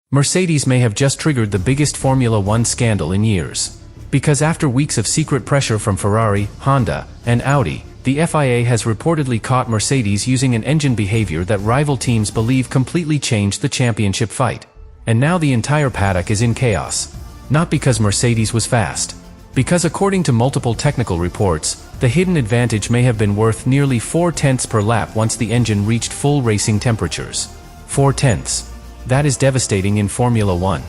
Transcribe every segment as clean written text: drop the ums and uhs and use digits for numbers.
Mercedes may have just triggered the biggest Formula One scandal in years. Because after weeks of secret pressure from Ferrari, Honda, and Audi, the FIA has reportedly caught Mercedes using an engine behavior that rival teams believe completely changed the championship fight. And now the entire paddock is in chaos. Not because Mercedes was fast. Because according to multiple technical reports, the hidden advantage may have been worth nearly 4/10 per lap once the engine reached full racing temperatures. 4/10. That is devastating in Formula One.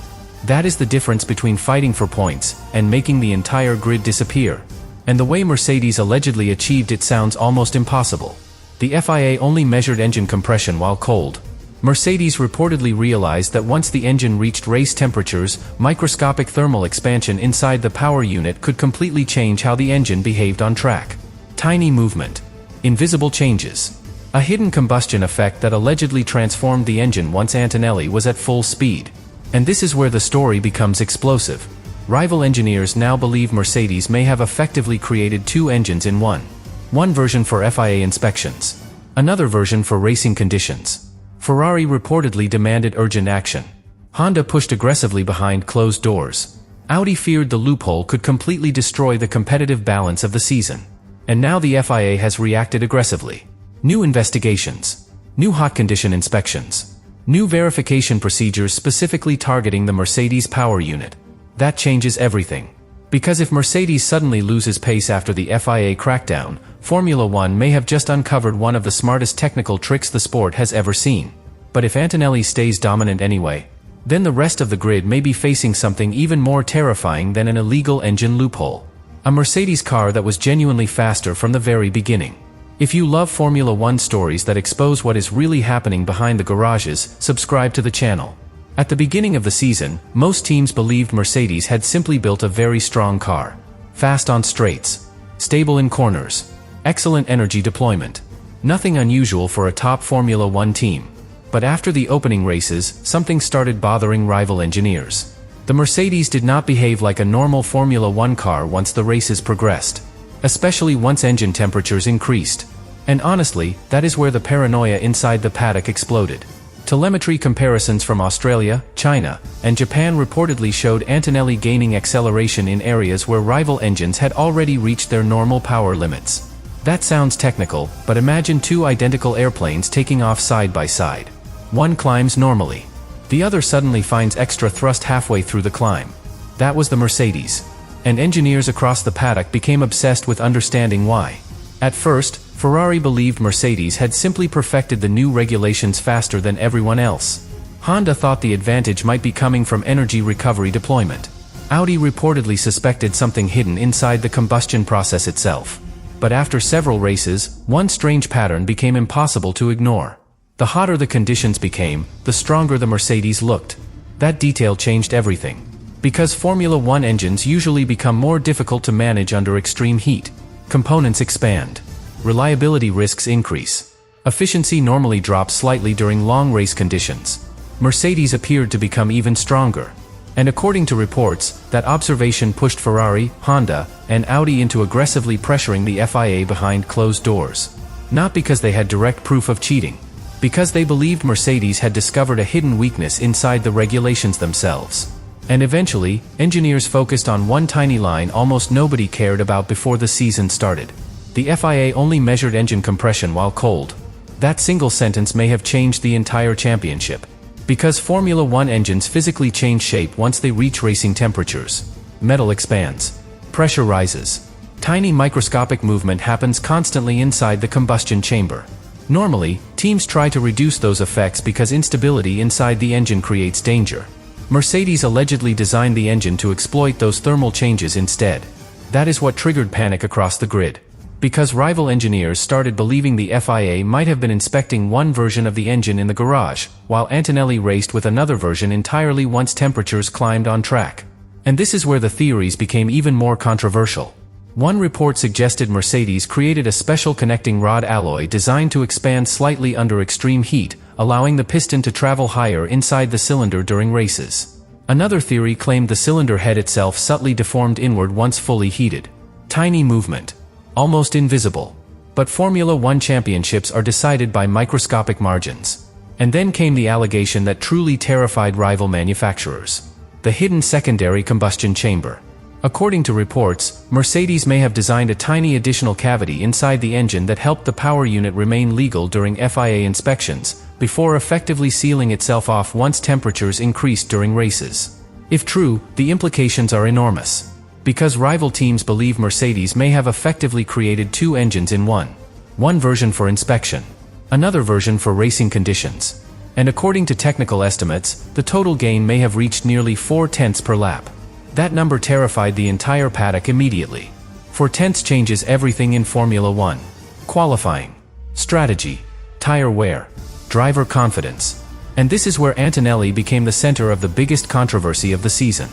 That is the difference between fighting for points and making the entire grid disappear. And the way Mercedes allegedly achieved it sounds almost impossible. The FIA only measured engine compression while cold. Mercedes reportedly realized that once the engine reached race temperatures, microscopic thermal expansion inside the power unit could completely change how the engine behaved on track. Tiny movement. Invisible changes. A hidden combustion effect that allegedly transformed the engine once Antonelli was at full speed. And this is where the story becomes explosive. Rival engineers now believe Mercedes may have effectively created two engines in one. One version for FIA inspections. Another version for racing conditions. Ferrari reportedly demanded urgent action. Honda pushed aggressively behind closed doors. Audi feared the loophole could completely destroy the competitive balance of the season. And now the FIA has reacted aggressively. New investigations. New hot condition inspections. New verification procedures specifically targeting the Mercedes power unit. That changes everything. Because if Mercedes suddenly loses pace after the FIA crackdown, Formula One may have just uncovered one of the smartest technical tricks the sport has ever seen. But if Antonelli stays dominant anyway, then the rest of the grid may be facing something even more terrifying than an illegal engine loophole. A Mercedes car that was genuinely faster from the very beginning. If you love Formula One stories that expose what is really happening behind the garages, subscribe to the channel. At the beginning of the season, most teams believed Mercedes had simply built a very strong car. Fast on straights. Stable in corners. Excellent energy deployment. Nothing unusual for a top Formula One team. But after the opening races, something started bothering rival engineers. The Mercedes did not behave like a normal Formula One car once the races progressed. Especially once engine temperatures increased. And honestly, that is where the paranoia inside the paddock exploded. Telemetry comparisons from Australia, China, and Japan reportedly showed Antonelli gaining acceleration in areas where rival engines had already reached their normal power limits. That sounds technical, but imagine two identical airplanes taking off side by side. One climbs normally. The other suddenly finds extra thrust halfway through the climb. That was the Mercedes. And engineers across the paddock became obsessed with understanding why. At first, Ferrari believed Mercedes had simply perfected the new regulations faster than everyone else. Honda thought the advantage might be coming from energy recovery deployment. Audi reportedly suspected something hidden inside the combustion process itself. But after several races, one strange pattern became impossible to ignore. The hotter the conditions became, the stronger the Mercedes looked. That detail changed everything. Because Formula One engines usually become more difficult to manage under extreme heat. Components expand. Reliability risks increase. Efficiency normally drops slightly during long race conditions. Mercedes appeared to become even stronger. And according to reports, that observation pushed Ferrari, Honda, and Audi into aggressively pressuring the FIA behind closed doors. Not because they had direct proof of cheating. Because they believed Mercedes had discovered a hidden weakness inside the regulations themselves. And eventually, engineers focused on one tiny line almost nobody cared about before the season started. The FIA only measured engine compression while cold. That single sentence may have changed the entire championship. Because Formula One engines physically change shape once they reach racing temperatures. Metal expands. Pressure rises. Tiny microscopic movement happens constantly inside the combustion chamber. Normally, teams try to reduce those effects because instability inside the engine creates danger. Mercedes allegedly designed the engine to exploit those thermal changes instead. That is what triggered panic across the grid. Because rival engineers started believing the FIA might have been inspecting one version of the engine in the garage, while Antonelli raced with another version entirely once temperatures climbed on track. And this is where the theories became even more controversial. One report suggested Mercedes created a special connecting rod alloy designed to expand slightly under extreme heat, allowing the piston to travel higher inside the cylinder during races. Another theory claimed the cylinder head itself subtly deformed inward once fully heated. Tiny movement. Almost invisible. But Formula One championships are decided by microscopic margins. And then came the allegation that truly terrified rival manufacturers: the hidden secondary combustion chamber. According to reports, Mercedes may have designed a tiny additional cavity inside the engine that helped the power unit remain legal during FIA inspections, before effectively sealing itself off once temperatures increased during races. If true, the implications are enormous, because rival teams believe Mercedes may have effectively created two engines in one. One version for inspection, another version for racing conditions. And according to technical estimates, the total gain may have reached nearly 4/10 per lap. That number terrified the entire paddock immediately. 4/10 changes everything in Formula One: qualifying, strategy, tire wear, driver confidence. And this is where Antonelli became the center of the biggest controversy of the season.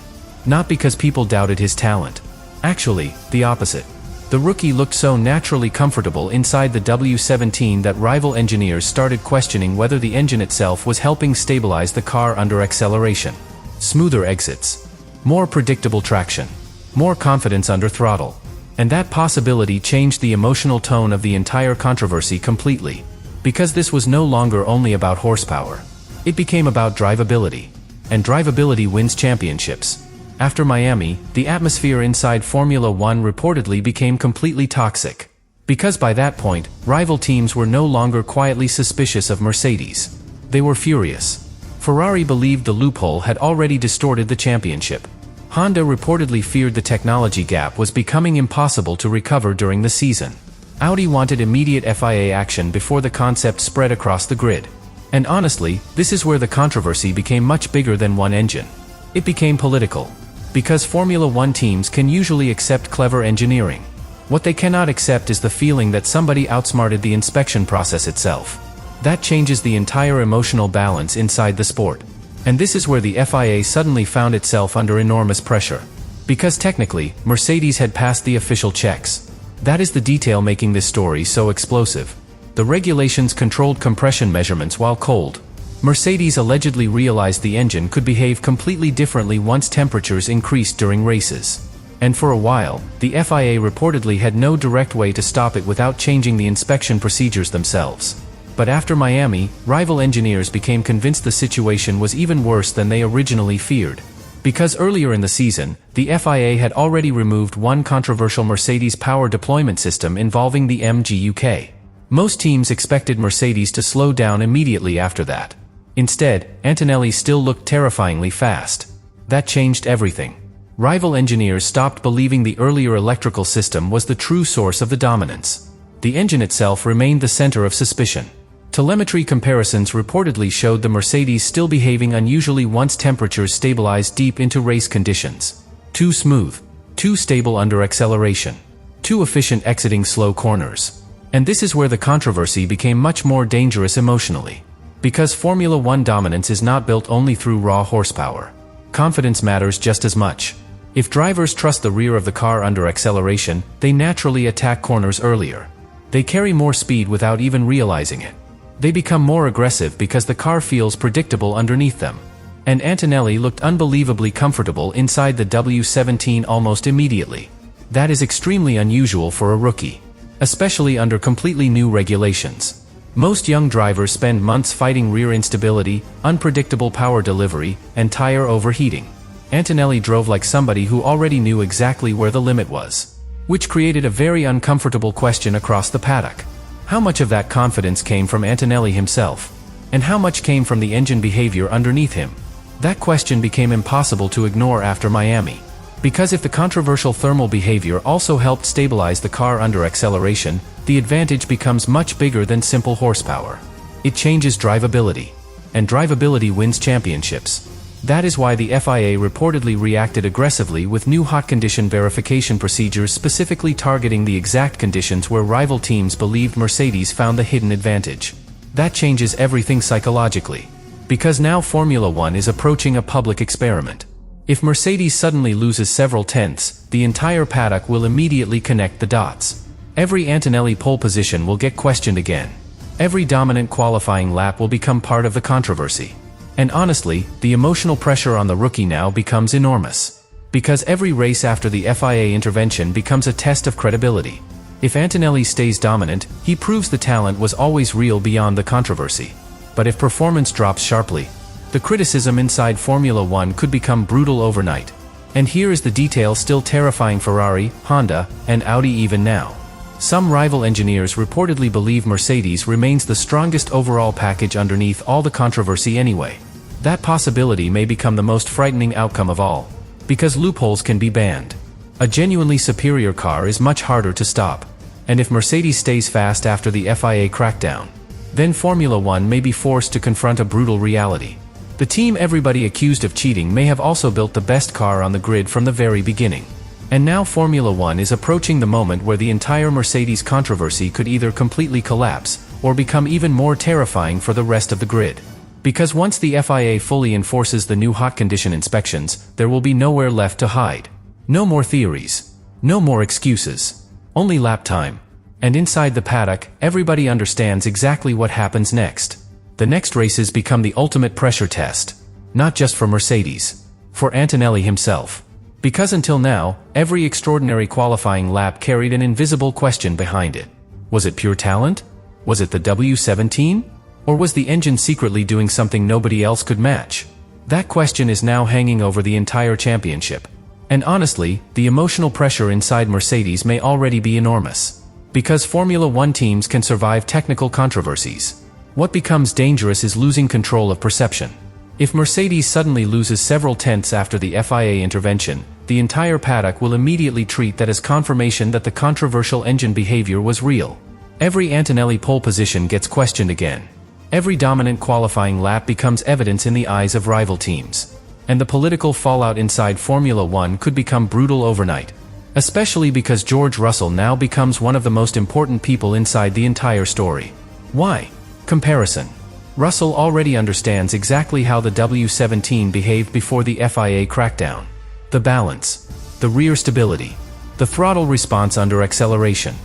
Not because people doubted his talent. Actually, the opposite. The rookie looked so naturally comfortable inside the W17 that rival engineers started questioning whether the engine itself was helping stabilize the car under acceleration. Smoother exits, more predictable traction, more confidence under throttle. And that possibility changed the emotional tone of the entire controversy completely. Because this was no longer only about horsepower. It became about drivability. And drivability wins championships. After Miami, the atmosphere inside Formula One reportedly became completely toxic. Because by that point, rival teams were no longer quietly suspicious of Mercedes. They were furious. Ferrari believed the loophole had already distorted the championship. Honda reportedly feared the technology gap was becoming impossible to recover during the season. Audi wanted immediate FIA action before the concept spread across the grid. And honestly, this is where the controversy became much bigger than one engine. It became political. Because Formula One teams can usually accept clever engineering. What they cannot accept is the feeling that somebody outsmarted the inspection process itself. That changes the entire emotional balance inside the sport. And this is where the FIA suddenly found itself under enormous pressure. Because technically, Mercedes had passed the official checks. That is the detail making this story so explosive. The regulations controlled compression measurements while cold. Mercedes allegedly realized the engine could behave completely differently once temperatures increased during races. And for a while, the FIA reportedly had no direct way to stop it without changing the inspection procedures themselves. But after Miami, rival engineers became convinced the situation was even worse than they originally feared. Because earlier in the season, the FIA had already removed one controversial Mercedes power deployment system involving the MGUK. Most teams expected Mercedes to slow down immediately after that. Instead, Antonelli still looked terrifyingly fast. That changed everything. Rival engineers stopped believing the earlier electrical system was the true source of the dominance. The engine itself remained the center of suspicion. Telemetry comparisons reportedly showed the Mercedes still behaving unusually once temperatures stabilized deep into race conditions. Too smooth, too stable under acceleration, too efficient exiting slow corners. And this is where the controversy became much more dangerous emotionally. Because Formula One dominance is not built only through raw horsepower. Confidence matters just as much. If drivers trust the rear of the car under acceleration, they naturally attack corners earlier. They carry more speed without even realizing it. They become more aggressive because the car feels predictable underneath them. And Antonelli looked unbelievably comfortable inside the W17 almost immediately. That is extremely unusual for a rookie. Especially under completely new regulations. Most young drivers spend months fighting rear instability, unpredictable power delivery, and tire overheating. Antonelli drove like somebody who already knew exactly where the limit was. Which created a very uncomfortable question across the paddock. How much of that confidence came from Antonelli himself? And how much came from the engine behavior underneath him? That question became impossible to ignore after Miami. Because if the controversial thermal behavior also helped stabilize the car under acceleration, the advantage becomes much bigger than simple horsepower. It changes drivability. And drivability wins championships. That is why the FIA reportedly reacted aggressively with new hot condition verification procedures specifically targeting the exact conditions where rival teams believed Mercedes found the hidden advantage. That changes everything psychologically. Because now Formula One is approaching a public experiment. If Mercedes suddenly loses several tenths, the entire paddock will immediately connect the dots. Every Antonelli pole position will get questioned again. Every dominant qualifying lap will become part of the controversy. And honestly, the emotional pressure on the rookie now becomes enormous. Because every race after the FIA intervention becomes a test of credibility. If Antonelli stays dominant, he proves the talent was always real beyond the controversy. But if performance drops sharply, the criticism inside Formula One could become brutal overnight. And here is the detail still terrifying Ferrari, Honda, and Audi even now. Some rival engineers reportedly believe Mercedes remains the strongest overall package underneath all the controversy anyway. That possibility may become the most frightening outcome of all, because loopholes can be banned. A genuinely superior car is much harder to stop. And if Mercedes stays fast after the FIA crackdown, then Formula One may be forced to confront a brutal reality. The team everybody accused of cheating may have also built the best car on the grid from the very beginning. And now Formula One is approaching the moment where the entire Mercedes controversy could either completely collapse, or become even more terrifying for the rest of the grid. Because once the FIA fully enforces the new hot condition inspections, there will be nowhere left to hide. No more theories. No more excuses. Only lap time. And inside the paddock, everybody understands exactly what happens next. The next races become the ultimate pressure test. Not just for Mercedes. For Antonelli himself. Because until now, every extraordinary qualifying lap carried an invisible question behind it. Was it pure talent? Was it the W17? Or was the engine secretly doing something nobody else could match? That question is now hanging over the entire championship. And honestly, the emotional pressure inside Mercedes may already be enormous. Because Formula One teams can survive technical controversies. What becomes dangerous is losing control of perception. If Mercedes suddenly loses several tenths after the FIA intervention, the entire paddock will immediately treat that as confirmation that the controversial engine behavior was real. Every Antonelli pole position gets questioned again. Every dominant qualifying lap becomes evidence in the eyes of rival teams. And the political fallout inside Formula One could become brutal overnight. Especially because George Russell now becomes one of the most important people inside the entire story. Why? Comparison. Russell already understands exactly how the W17 behaved before the FIA crackdown. The balance. The rear stability. The throttle response under acceleration.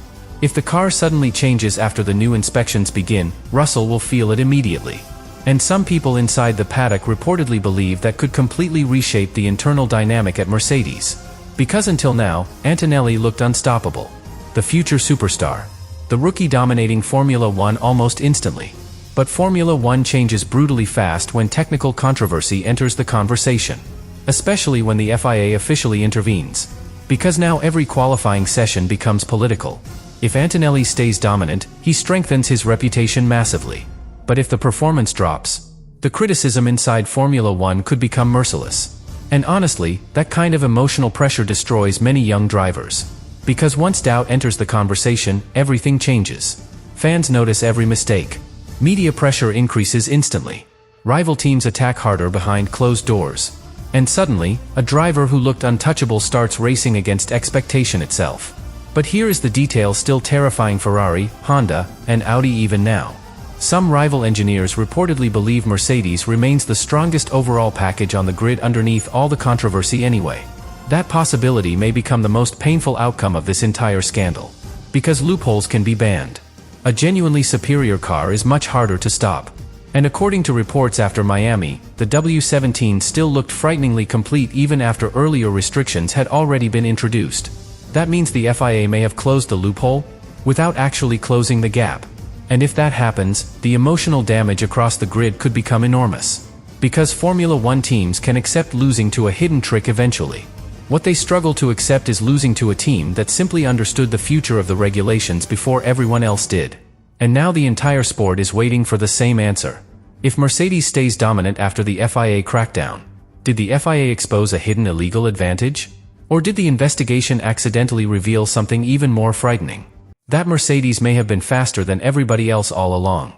If the car suddenly changes after the new inspections begin, Russell will feel it immediately. And some people inside the paddock reportedly believe that could completely reshape the internal dynamic at Mercedes. Because until now, Antonelli looked unstoppable. The future superstar. The rookie dominating Formula One almost instantly. But Formula One changes brutally fast when technical controversy enters the conversation. Especially when the FIA officially intervenes. Because now every qualifying session becomes political. If Antonelli stays dominant, he strengthens his reputation massively. But if the performance drops, the criticism inside Formula One could become merciless. And honestly, that kind of emotional pressure destroys many young drivers. Because once doubt enters the conversation, everything changes. Fans notice every mistake. Media pressure increases instantly. Rival teams attack harder behind closed doors. And suddenly, a driver who looked untouchable starts racing against expectation itself. But here is the detail still terrifying Ferrari, Honda, and Audi even now. Some rival engineers reportedly believe Mercedes remains the strongest overall package on the grid underneath all the controversy anyway. That possibility may become the most painful outcome of this entire scandal. Because loopholes can be banned. A genuinely superior car is much harder to stop. And according to reports after Miami, the W17 still looked frighteningly complete even after earlier restrictions had already been introduced. That means the FIA may have closed the loophole, without actually closing the gap. And if that happens, the emotional damage across the grid could become enormous. Because Formula One teams can accept losing to a hidden trick eventually. What they struggle to accept is losing to a team that simply understood the future of the regulations before everyone else did. And now the entire sport is waiting for the same answer. If Mercedes stays dominant after the FIA crackdown, did the FIA expose a hidden illegal advantage? Or did the investigation accidentally reveal something even more frightening? That Mercedes may have been faster than everybody else all along.